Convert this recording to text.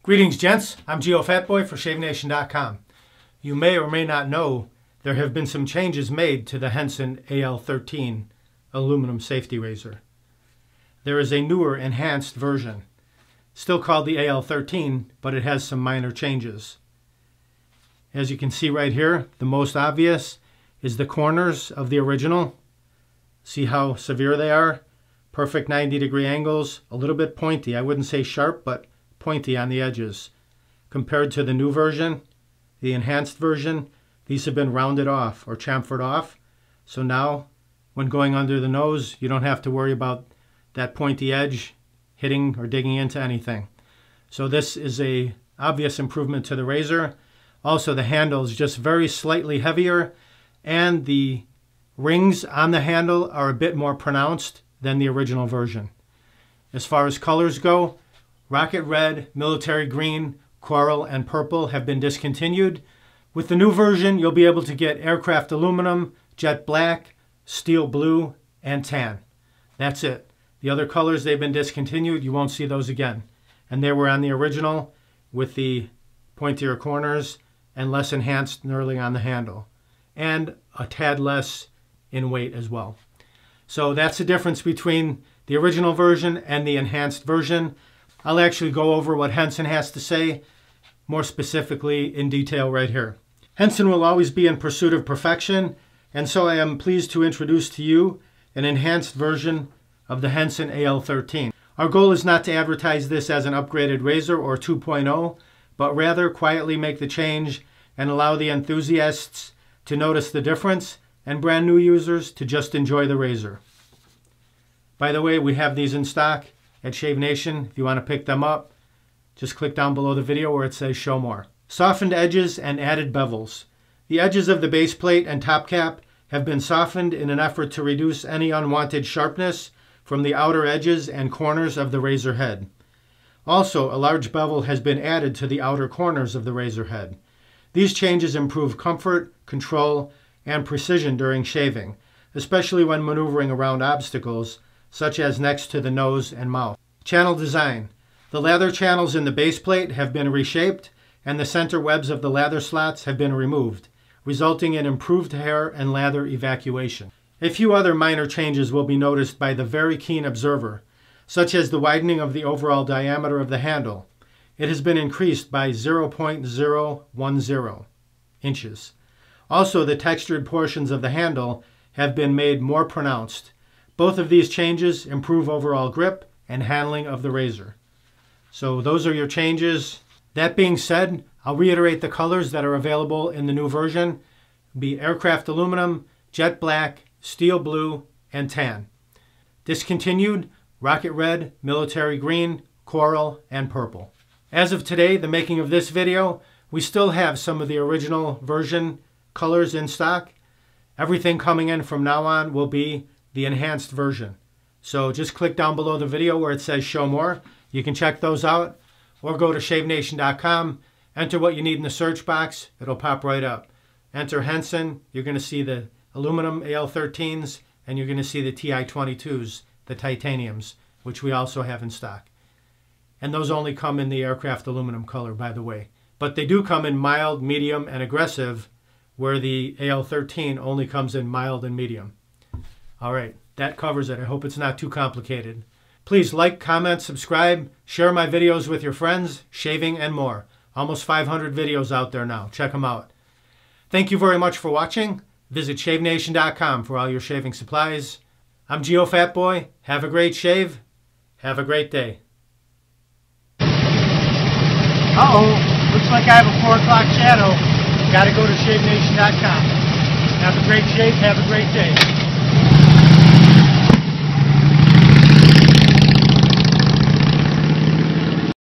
Greetings, gents. I'm Geofatboy for ShaveNation.com. You may or may not know there have been some changes made to the Henson AL13 aluminum safety razor. There is a newer enhanced version, still called the AL13, but it has some minor changes. As you can see right here, the most obvious is the corners of the original. See how severe they are? Perfect 90-degree angles, a little bit pointy. I wouldn't say sharp, but pointy on the edges. Compared to the new version, the enhanced version, these have been rounded off or chamfered off. So now, when going under the nose, you don't have to worry about that pointy edge hitting or digging into anything. So this is a obvious improvement to the razor. Also, the handle is just very slightly heavier, and the rings on the handle are a bit more pronounced than the original version. As far as colors go, rocket red, military green, coral, and purple have been discontinued. With the new version, you'll be able to get aircraft aluminum, jet black, steel blue, and tan. That's it. The other colors, they've been discontinued. You won't see those again. And they were on the original with the pointier corners and less enhanced knurling on the handle. And a tad less in weight as well. So that's the difference between the original version and the enhanced version. I'll actually go over what Henson has to say more specifically in detail right here. Henson will always be in pursuit of perfection, and so I am pleased to introduce to you an enhanced version of the Henson AL13. Our goal is not to advertise this as an upgraded razor or 2.0, but rather quietly make the change and allow the enthusiasts to notice the difference and brand new users to just enjoy the razor. By the way, we have these in stock at Shave Nation. If you want to pick them up, just click down below the video where it says show more. Softened edges and added bevels. The edges of the base plate and top cap have been softened in an effort to reduce any unwanted sharpness from the outer edges and corners of the razor head. Also, a large bevel has been added to the outer corners of the razor head. These changes improve comfort, control, and precision during shaving, especially when maneuvering around obstacles such as next to the nose and mouth. Channel design. The lather channels in the base plate have been reshaped, and the center webs of the lather slots have been removed, resulting in improved hair and lather evacuation. A few other minor changes will be noticed by the very keen observer, such as the widening of the overall diameter of the handle. It has been increased by 0.010 inches. Also, the textured portions of the handle have been made more pronounced. Both of these changes improve overall grip and handling of the razor. So those are your changes. That being said, I'll reiterate the colors that are available in the new version. Be aircraft aluminum, jet black, steel blue, and tan. Discontinued, rocket red, military green, coral, and purple. As of today, the making of this video, we still have some of the original version colors in stock. Everything coming in from now on will be the enhanced version. So just click down below the video where it says show more. You can check those out, or go to ShaveNation.com, enter what you need in the search box, it'll pop right up. Enter Henson, you're going to see the aluminum AL13s, and you're going to see the TI-22s, the titaniums, which we also have in stock. And those only come in the aircraft aluminum color, by the way. But they do come in mild, medium, and aggressive, where the AL13 only comes in mild and medium. All right, that covers it. I hope it's not too complicated. Please like, comment, subscribe, share my videos with your friends, shaving and more. Almost 500 videos out there now. Check them out. Thank you very much for watching. Visit ShaveNation.com for all your shaving supplies. I'm Geofatboy. Have a great shave. Have a great day. Uh-oh, looks like I have a 4 o'clock shadow. Got to go to ShaveNation.com. Have a great shave. Have a great day.